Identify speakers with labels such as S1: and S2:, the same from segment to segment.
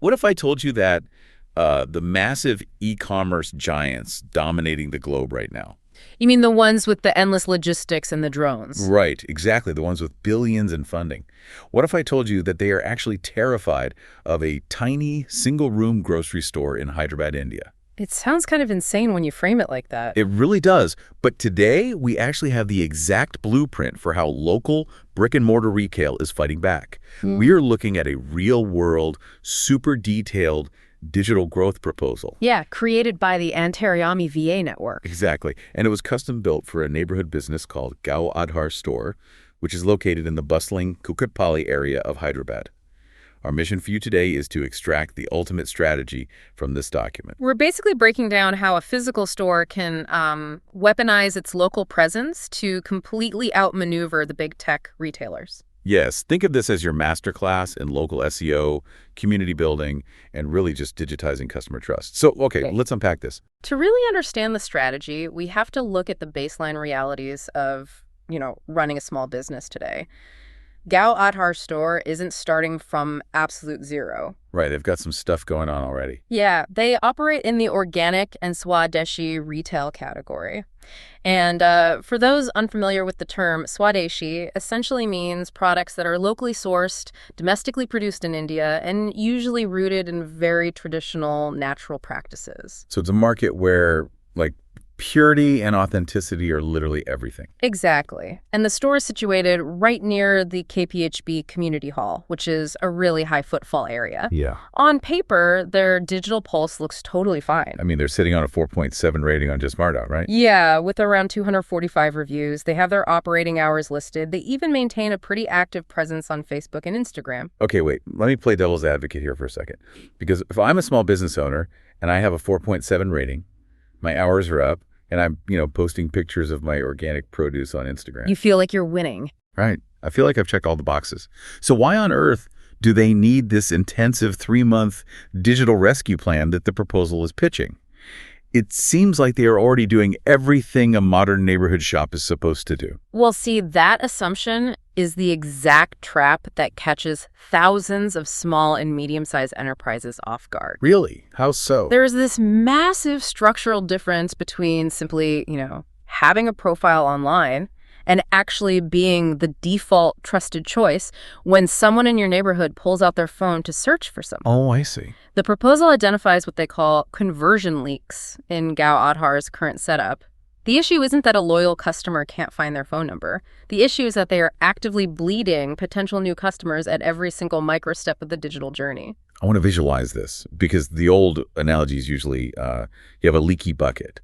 S1: What if I told you that the massive e-commerce giants dominating the globe right now?
S2: You mean the ones with the endless logistics and the drones?
S1: Right, exactly, the ones with billions in funding. What if I told you that they are actually terrified of a tiny, single-room grocery store in Hyderabad, India?
S2: It sounds kind of insane when you frame it like that.
S1: It really does. But today, we actually have the exact blueprint for how local brick-and-mortar retail is fighting back. We are looking at a real-world, super detailed digital growth proposal.
S2: Yeah, created by the Antariami VA network.
S1: Exactly. And it was custom built for a neighborhood business called Gow Aadhaar Store, which is located in the bustling Kukatpally area of Hyderabad. Our mission for you today is to extract the ultimate strategy from this document.
S2: We're basically breaking down how a physical store can weaponize its local presence to completely outmaneuver the big tech retailers.
S1: Yes, think of this as your masterclass in local SEO, community building, and really just digitizing customer trust. So, okay, let's unpack this.
S2: To really understand the strategy, we have to look at the baseline realities of, running a small business today. Gow Aadhaar Store isn't starting from absolute zero.
S1: Right, they've got some stuff going on already.
S2: Yeah, they operate in the organic and swadeshi retail category. And for those unfamiliar with the term, swadeshi essentially means products that are locally sourced, domestically produced in India, and usually rooted in very traditional natural practices.
S1: So it's a market where, purity and authenticity are literally everything.
S2: Exactly. And the store is situated right near the KPHB Community Hall, which is a really high footfall area.
S1: Yeah.
S2: On paper, their digital pulse looks totally fine.
S1: I mean, they're sitting on a 4.7 rating on Just Smart Out, right?
S2: Yeah, with around 245 reviews. They have their operating hours listed. They even maintain a pretty active presence on Facebook and Instagram.
S1: Okay, wait. Let me play devil's advocate here for a second. Because if I'm a small business owner and I have a 4.7 rating, my hours are up, and I'm, posting pictures of my organic produce on Instagram.
S2: You feel like you're winning.
S1: Right. I feel like I've checked all the boxes. So why on earth do they need this intensive 3-month digital rescue plan that the proposal is pitching? It seems like they are already doing everything a modern neighborhood shop is supposed to do.
S2: Well, see, that assumption is the exact trap that catches thousands of small and medium-sized enterprises off guard.
S1: Really? How so?
S2: There's this massive structural difference between simply, having a profile online and actually being the default trusted choice when someone in your neighborhood pulls out their phone to search for someone.
S1: Oh, I see.
S2: The proposal identifies what they call conversion leaks in Gow Aadhaar's current setup. The issue isn't that a loyal customer can't find their phone number. The issue is that they are actively bleeding potential new customers at every single micro step of the digital journey.
S1: I want to visualize this because the old analogy is usually you have a leaky bucket.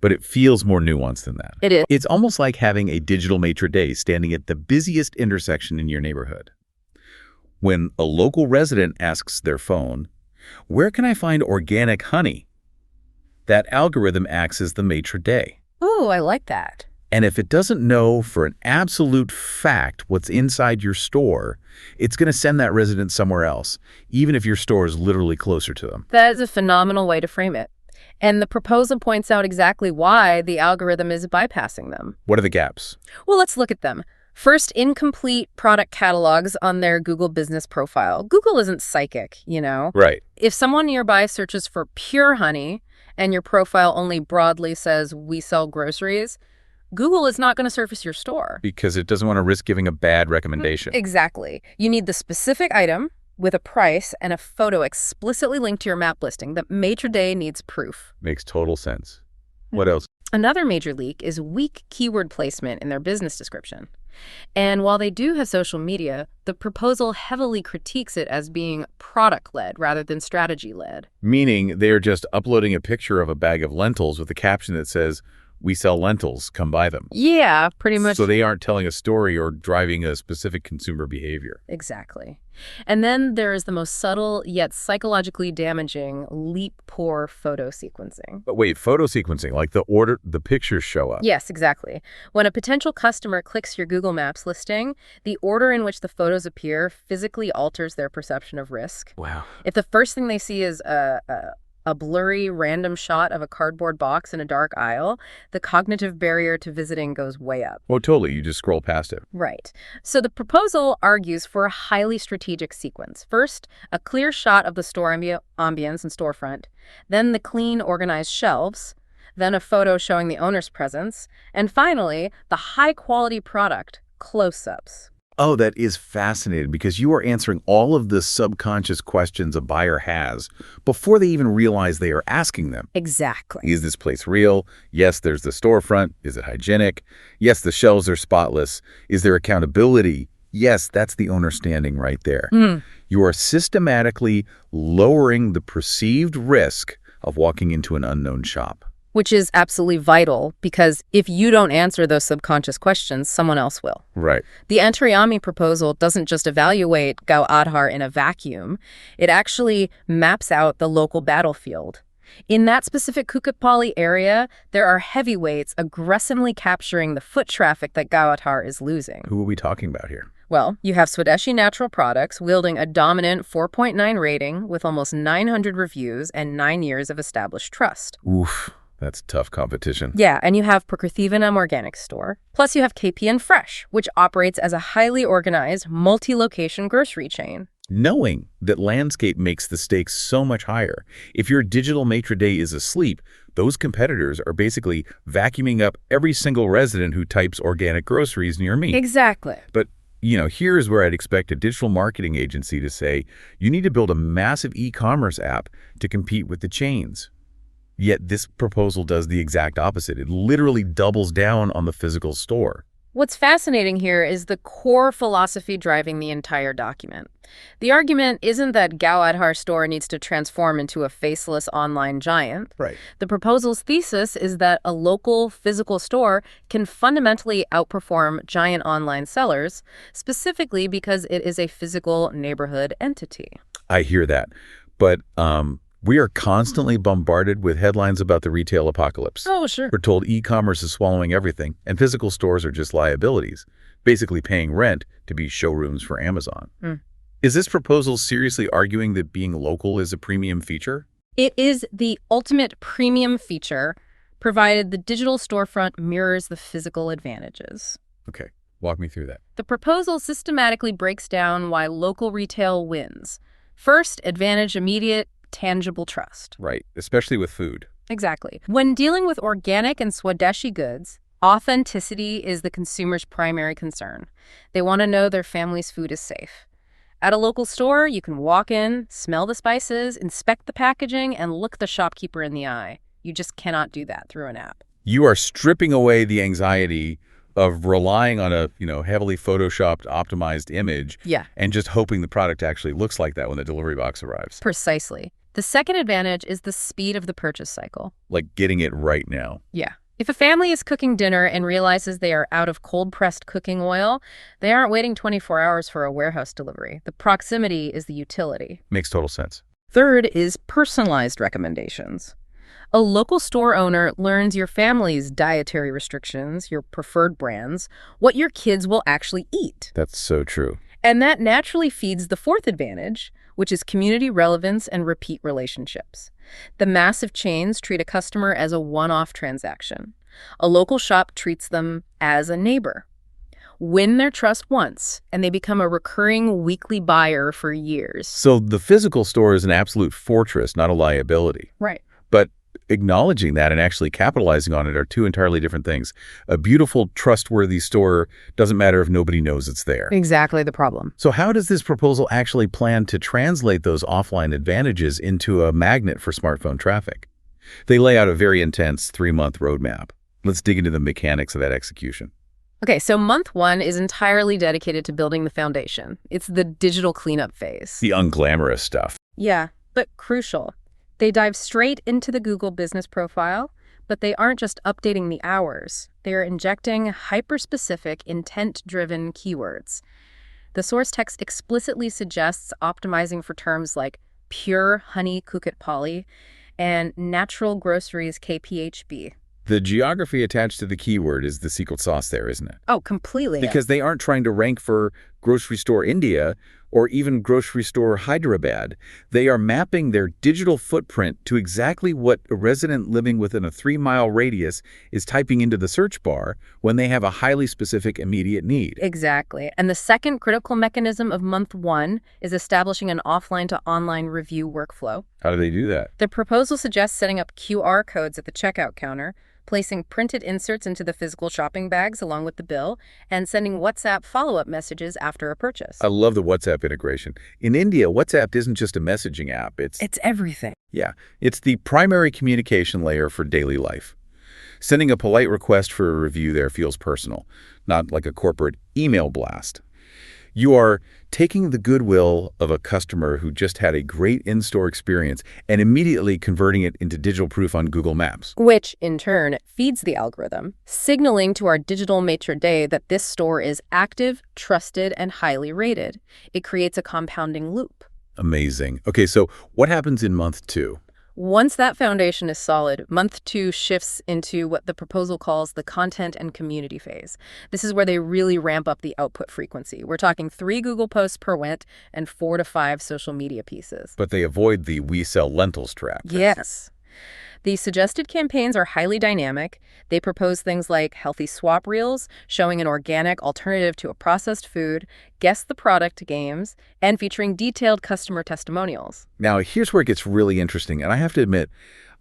S1: But it feels more nuanced than that.
S2: It is.
S1: It's almost like having a digital maitre d' standing at the busiest intersection in your neighborhood. When a local resident asks their phone, "Where can I find organic honey?" that algorithm acts as the maitre d'.
S2: Ooh, I like that.
S1: And if it doesn't know for an absolute fact what's inside your store, it's going to send that resident somewhere else, even if your store is literally closer to them.
S2: That is a phenomenal way to frame it. And the proposal points out exactly why the algorithm is bypassing them.
S1: What are the gaps?
S2: Well, let's look at them. First, incomplete product catalogs on their Google business profile. Google isn't psychic,
S1: Right.
S2: If someone nearby searches for pure honey and your profile only broadly says, "We sell groceries," Google is not going to surface your store.
S1: Because it doesn't want to risk giving a bad recommendation.
S2: Exactly. You need the specific item with a price and a photo explicitly linked to your map listing. The maitre d' needs proof.
S1: Makes total sense. What else?
S2: Another major leak is weak keyword placement in their business description. And while they do have social media, the proposal heavily critiques it as being product-led rather than strategy-led.
S1: Meaning they're just uploading a picture of a bag of lentils with a caption that says, "We sell lentils, come buy them."
S2: Yeah, pretty much.
S1: So they aren't telling a story or driving a specific consumer behavior.
S2: Exactly. And then there is the most subtle yet psychologically damaging leap-poor photo sequencing.
S1: But wait, photo sequencing, like the pictures show up.
S2: Yes, exactly. When a potential customer clicks your Google Maps listing, the order in which the photos appear physically alters their perception of risk.
S1: Wow.
S2: If the first thing they see is a a blurry, random shot of a cardboard box in a dark aisle, the cognitive barrier to visiting goes way up.
S1: Oh, totally. You just scroll past it.
S2: Right. So the proposal argues for a highly strategic sequence. First, a clear shot of the store ambience and storefront, then the clean, organized shelves, then a photo showing the owner's presence, and finally, the high-quality product, close-ups.
S1: Oh, that is fascinating because you are answering all of the subconscious questions a buyer has before they even realize they are asking them.
S2: Exactly.
S1: Is this place real? Yes, there's the storefront. Is it hygienic? Yes, the shelves are spotless. Is there accountability? Yes, that's the owner standing right there. You are systematically lowering the perceived risk of walking into an unknown shop.
S2: Which is absolutely vital, because if you don't answer those subconscious questions, someone else will.
S1: Right.
S2: The Antaryami proposal doesn't just evaluate Gow Aadhaar in a vacuum. It actually maps out the local battlefield. In that specific Kukatpally area, there are heavyweights aggressively capturing the foot traffic that Gow Aadhaar is losing.
S1: Who are we talking about here?
S2: Well, you have Swadeshi Natural Products wielding a dominant 4.9 rating with almost 900 reviews and 9 years of established trust.
S1: Oof. That's tough competition.
S2: Yeah, and you have Prakrithivanam Organic Store. Plus you have KPN Fresh, which operates as a highly organized, multi-location grocery chain.
S1: Knowing that landscape makes the stakes so much higher. If your digital maitre d' is asleep, those competitors are basically vacuuming up every single resident who types organic groceries near me.
S2: Exactly.
S1: But here's where I'd expect a digital marketing agency to say, you need to build a massive e-commerce app to compete with the chains. Yet this proposal does the exact opposite. It literally doubles down on the physical store.
S2: What's fascinating here is the core philosophy driving the entire document. The argument isn't that Gow Aadhaar Store needs to transform into a faceless online giant.
S1: Right.
S2: The proposal's thesis is that a local physical store can fundamentally outperform giant online sellers, specifically because it is a physical neighborhood entity.
S1: I hear that. But we are constantly bombarded with headlines about the retail apocalypse.
S2: Oh, sure.
S1: We're told e-commerce is swallowing everything, and physical stores are just liabilities, basically paying rent to be showrooms for Amazon. Is this proposal seriously arguing that being local is a premium feature?
S2: It is the ultimate premium feature, provided the digital storefront mirrors the physical advantages.
S1: Okay, walk me through that.
S2: The proposal systematically breaks down why local retail wins. First, advantage immediate, tangible trust.
S1: Right, especially with food.
S2: Exactly. When dealing with organic and Swadeshi goods, authenticity is the consumer's primary concern. They want to know their family's food is safe. At a local store, you can walk in, smell the spices, inspect the packaging, and look the shopkeeper in the eye. You just cannot do that through an app.
S1: You are stripping away the anxiety of relying on a, heavily photoshopped, optimized image.
S2: Yeah.
S1: And just hoping the product actually looks like that when the delivery box arrives.
S2: Precisely. The second advantage is the speed of the purchase cycle.
S1: Like getting it right now.
S2: Yeah. If a family is cooking dinner and realizes they are out of cold-pressed cooking oil, they aren't waiting 24 hours for a warehouse delivery. The proximity is the utility.
S1: Makes total sense.
S2: Third is personalized recommendations. A local store owner learns your family's dietary restrictions, your preferred brands, what your kids will actually eat.
S1: That's so true.
S2: And that naturally feeds the fourth advantage, which is community relevance and repeat relationships. The massive chains treat a customer as a one-off transaction. A local shop treats them as a neighbor. Win their trust once, and they become a recurring weekly buyer for years.
S1: So the physical store is an absolute fortress, not a liability.
S2: Right.
S1: But acknowledging that and actually capitalizing on it are two entirely different things. A beautiful, trustworthy store doesn't matter if nobody knows it's there.
S2: Exactly the problem.
S1: So how does this proposal actually plan to translate those offline advantages into a magnet for smartphone traffic? They lay out a very intense 3-month roadmap. Let's dig into the mechanics of that execution.
S2: Okay, so month 1 is entirely dedicated to building the foundation. It's the digital cleanup phase.
S1: The unglamorous stuff.
S2: Yeah, but crucial. They dive straight into the Google business profile, but they aren't just updating the hours. They are injecting hyper-specific, intent-driven keywords. The source text explicitly suggests optimizing for terms like pure honey Kukatpally and natural groceries KPHB.
S1: The geography attached to the keyword is the secret sauce there, isn't it?
S2: Oh, completely.
S1: Because they aren't trying to rank for grocery store India, or even grocery store Hyderabad. They are mapping their digital footprint to exactly what a resident living within a 3-mile radius is typing into the search bar when they have a highly specific immediate need.
S2: Exactly. And the second critical mechanism of month 1 is establishing an offline to online review workflow.
S1: How do they do that?
S2: The proposal suggests setting up QR codes at the checkout counter, placing printed inserts into the physical shopping bags along with the bill, and sending WhatsApp follow-up messages after a purchase.
S1: I love the WhatsApp integration. In India, WhatsApp isn't just a messaging app. It's
S2: everything.
S1: Yeah, it's the primary communication layer for daily life. Sending a polite request for a review there feels personal, not like a corporate email blast. You are taking the goodwill of a customer who just had a great in-store experience and immediately converting it into digital proof on Google Maps.
S2: Which, in turn, feeds the algorithm, signaling to our digital maitre d' that this store is active, trusted, and highly rated. It creates a compounding loop.
S1: Amazing. Okay, so what happens in month 2?
S2: Once that foundation is solid, month 2 shifts into what the proposal calls the content and community phase. This is where they really ramp up the output frequency. We're talking 3 Google posts per went and 4 to 5 social media pieces.
S1: But they avoid the "we sell lentils" trap.
S2: Yes. The suggested campaigns are highly dynamic. They propose things like healthy swap reels, showing an organic alternative to a processed food, guess the product games, and featuring detailed customer testimonials.
S1: Now, here's where it gets really interesting, and I have to admit,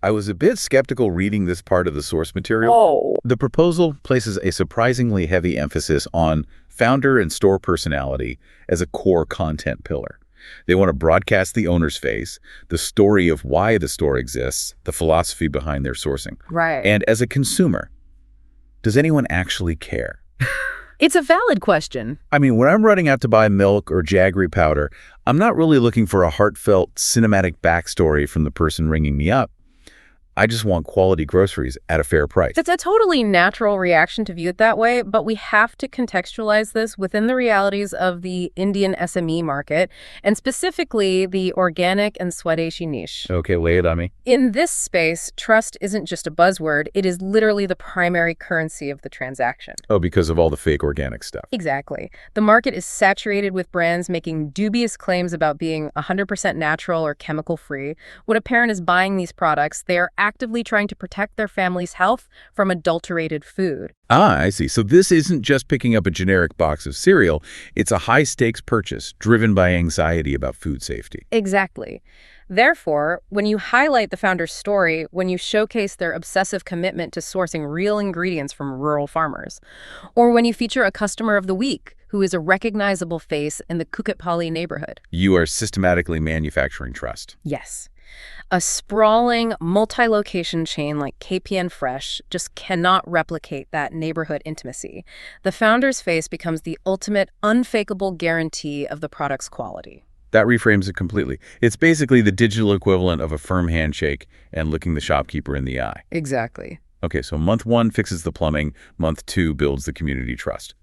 S1: I was a bit skeptical reading this part of the source material.
S2: Oh.
S1: The proposal places a surprisingly heavy emphasis on founder and store personality as a core content pillar. They want to broadcast the owner's face, the story of why the store exists, the philosophy behind their sourcing.
S2: Right.
S1: And as a consumer, does anyone actually care?
S2: It's a valid question.
S1: I mean, when I'm running out to buy milk or Jaggery powder, I'm not really looking for a heartfelt cinematic backstory from the person ringing me up. I just want quality groceries at a fair price.
S2: It's a totally natural reaction to view it that way, but we have to contextualize this within the realities of the Indian SME market, and specifically the organic and swadeshi niche.
S1: Okay, lay it on me.
S2: In this space, trust isn't just a buzzword, it is literally the primary currency of the transaction.
S1: Oh, because of all the fake organic stuff.
S2: Exactly. The market is saturated with brands making dubious claims about being 100% natural or chemical-free. When a parent is buying these products, they are actively trying to protect their family's health from adulterated food.
S1: Ah, I see. So this isn't just picking up a generic box of cereal. It's a high-stakes purchase driven by anxiety about food safety.
S2: Exactly. Therefore, when you highlight the founder's story, when you showcase their obsessive commitment to sourcing real ingredients from rural farmers, or when you feature a customer of the week who is a recognizable face in the Kukatpally neighborhood.
S1: You are systematically manufacturing trust.
S2: Yes. A sprawling, multi-location chain like KPN Fresh just cannot replicate that neighborhood intimacy. The founder's face becomes the ultimate, unfakeable guarantee of the product's quality.
S1: That reframes it completely. It's basically the digital equivalent of a firm handshake and looking the shopkeeper in the eye.
S2: Exactly.
S1: Okay, so month 1 fixes the plumbing, month 2 builds the community trust.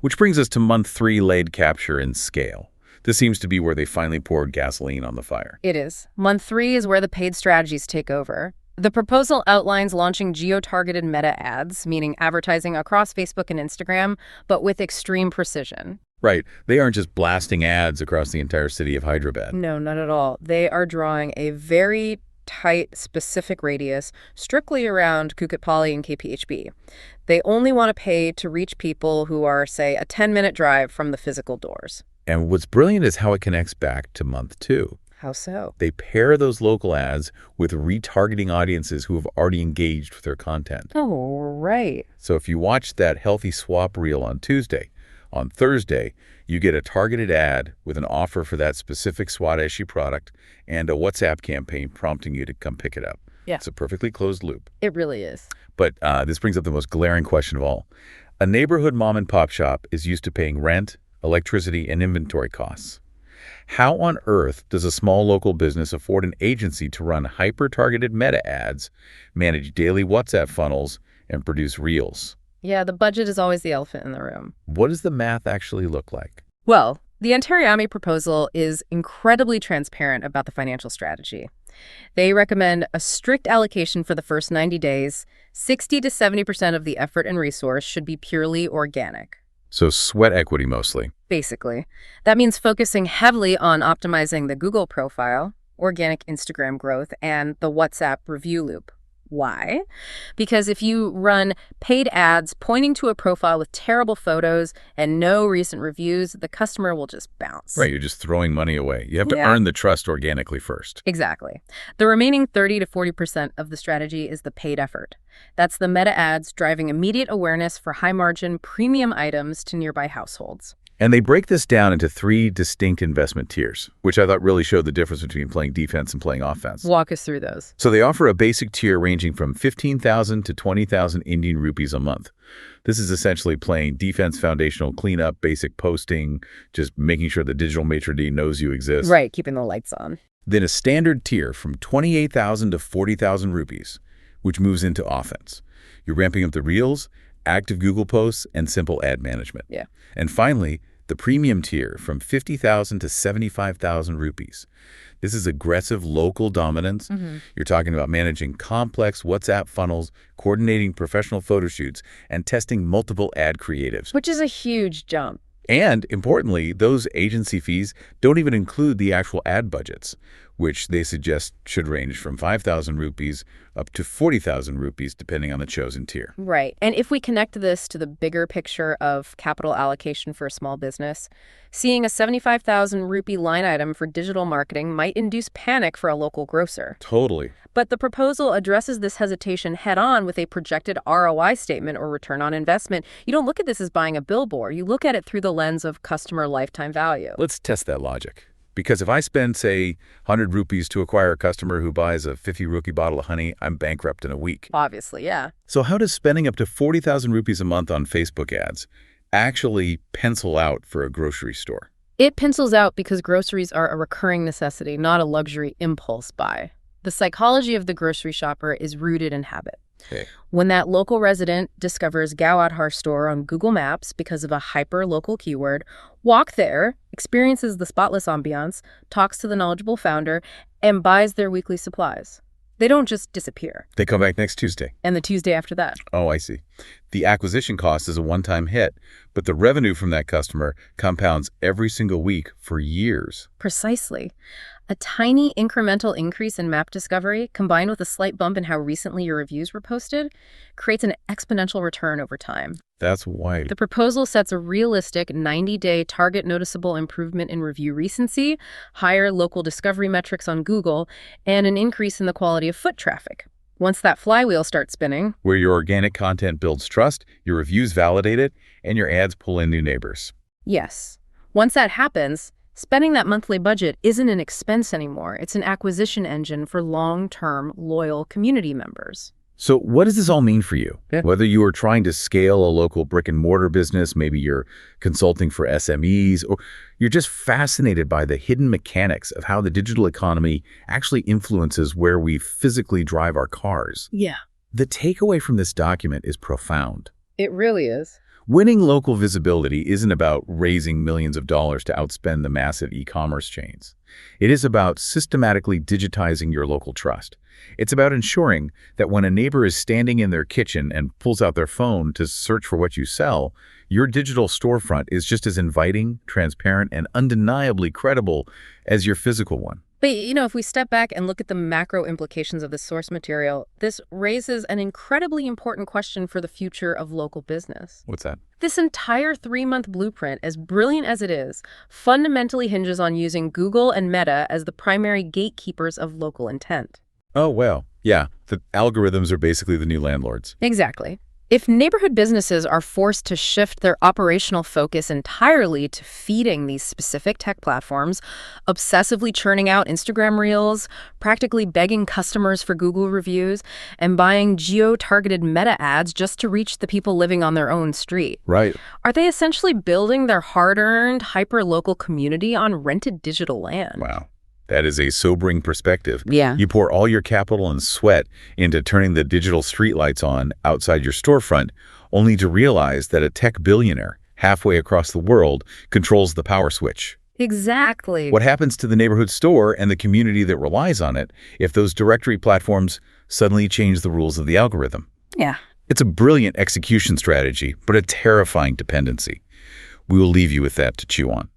S1: Which brings us to month 3, laid capture and scale. This seems to be where they finally poured gasoline on the fire.
S2: It is. Month 3 is where the paid strategies take over. The proposal outlines launching geo-targeted meta ads, meaning advertising across Facebook and Instagram, but with extreme precision.
S1: Right. They aren't just blasting ads across the entire city of Hyderabad.
S2: No, not at all. They are drawing a very tight, specific radius strictly around Kukatpally and KPHB. They only want to pay to reach people who are, say, a 10-minute drive from the physical doors.
S1: And what's brilliant is how it connects back to month 2.
S2: How so?
S1: They pair those local ads with retargeting audiences who have already engaged with their content.
S2: Oh, right.
S1: So if you watch that healthy swap reel on Tuesday, on Thursday, you get a targeted ad with an offer for that specific swadeshi product and a WhatsApp campaign prompting you to come pick it up.
S2: Yeah.
S1: It's a perfectly closed loop.
S2: It really is.
S1: But this brings up the most glaring question of all. A neighborhood mom-and-pop shop is used to paying rent, electricity, and inventory costs. How on earth does a small local business afford an agency to run hyper-targeted meta ads, manage daily WhatsApp funnels, and produce reels?
S2: Yeah, the budget is always the elephant in the room.
S1: What does the math actually look like?
S2: Well, the Antariami proposal is incredibly transparent about the financial strategy. They recommend a strict allocation for the first 90 days. 60 to 70% of the effort and resource should be purely organic.
S1: So sweat equity mostly.
S2: Basically. That means focusing heavily on optimizing the Google profile, organic Instagram growth, and the WhatsApp review loop. Why? Because if you run paid ads pointing to a profile with terrible photos and no recent reviews, the customer will just bounce.
S1: Right, you're just throwing money away. You have to earn the trust organically first.
S2: Exactly. The remaining 30 to 40% of the strategy is the paid effort. That's the meta ads driving immediate awareness for high-margin premium items to nearby households.
S1: And they break this down into 3 distinct investment tiers, which I thought really showed the difference between playing defense and playing offense.
S2: Walk us through those.
S1: So they offer a basic tier ranging from 15,000 to 20,000 Indian rupees a month. This is essentially playing defense, foundational cleanup, basic posting, just making sure the digital maitre d' knows you exist.
S2: Right, keeping the lights on.
S1: Then a standard tier from 28,000 to 40,000 rupees, which moves into offense. You're ramping up the reels, active Google posts, and simple ad management.
S2: Yeah.
S1: And finally, the premium tier from 50,000 to 75,000 rupees. This is aggressive local dominance. You're talking about managing complex WhatsApp funnels, coordinating professional photo shoots, and testing multiple ad creatives.
S2: Which is a huge jump.
S1: And importantly, those agency fees don't even include the actual ad budgets, which they suggest should range from 5,000 rupees up to 40,000 rupees, depending on the chosen tier.
S2: Right. And if we connect this to the bigger picture of capital allocation for a small business, seeing a 75,000 rupee line item for digital marketing might induce panic for a local grocer.
S1: Totally.
S2: But the proposal addresses this hesitation head-on with a projected ROI statement or return on investment. You don't look at this as buying a billboard. You look at it through the lens of customer lifetime value.
S1: Let's test that logic. Because if I spend, say, 100 rupees to acquire a customer who buys a 50 rupee bottle of honey, I'm bankrupt in a week.
S2: Obviously, yeah.
S1: So how does spending up to 40,000 rupees a month on Facebook ads actually pencil out for a grocery store?
S2: It pencils out because groceries are a recurring necessity, not a luxury impulse buy. The psychology of the grocery shopper is rooted in habit.
S1: Okay.
S2: When that local resident discovers Gow Aadhaar Store on Google Maps because of a hyper-local keyword, walk there, experiences the spotless ambiance, talks to the knowledgeable founder, and buys their weekly supplies. They don't just disappear.
S1: They come back next Tuesday.
S2: And the Tuesday after that.
S1: Oh, I see. The acquisition cost is a one-time hit, but the revenue from that customer compounds every single week for years.
S2: Precisely. A tiny incremental increase in map discovery, combined with a slight bump in how recently your reviews were posted, creates an exponential return over time.
S1: That's wild.
S2: The proposal sets a realistic 90-day target noticeable improvement in review recency, higher local discovery metrics on Google, and an increase in the quality of foot traffic. Once that flywheel starts spinning,
S1: where your organic content builds trust, your reviews validate it, and your ads pull in new neighbors.
S2: Yes. Once that happens, spending that monthly budget isn't an expense anymore. It's an acquisition engine for long-term, loyal community members.
S1: So what does this all mean for you? Whether you are trying to scale a local brick-and-mortar business, maybe you're consulting for SMEs, or you're just fascinated by the hidden mechanics of how the digital economy actually influences where we physically drive our cars.
S2: Yeah.
S1: The takeaway from this document is profound.
S2: It really is.
S1: Winning local visibility isn't about raising millions of dollars to outspend the massive e-commerce chains. It is about systematically digitizing your local trust. It's about ensuring that when a neighbor is standing in their kitchen and pulls out their phone to search for what you sell, your digital storefront is just as inviting, transparent, and undeniably credible as your physical one.
S2: But, if we step back and look at the macro implications of the source material, this raises an incredibly important question for the future of local business.
S1: What's that?
S2: This entire 3-month blueprint, as brilliant as it is, fundamentally hinges on using Google and Meta as the primary gatekeepers of local intent.
S1: Oh, well, yeah. The algorithms are basically the new landlords.
S2: Exactly. If neighborhood businesses are forced to shift their operational focus entirely to feeding these specific tech platforms, obsessively churning out Instagram reels, practically begging customers for Google reviews, and buying geo-targeted meta ads just to reach the people living on their own street,
S1: Right.
S2: are they essentially building their hard-earned, hyper-local community on rented digital land?
S1: Wow. That is a sobering perspective.
S2: Yeah.
S1: You pour all your capital and sweat into turning the digital streetlights on outside your storefront, only to realize that a tech billionaire halfway across the world controls the power switch.
S2: Exactly.
S1: What happens to the neighborhood store and the community that relies on it if those directory platforms suddenly change the rules of the algorithm?
S2: Yeah.
S1: It's a brilliant execution strategy, but a terrifying dependency. We will leave you with that to chew on.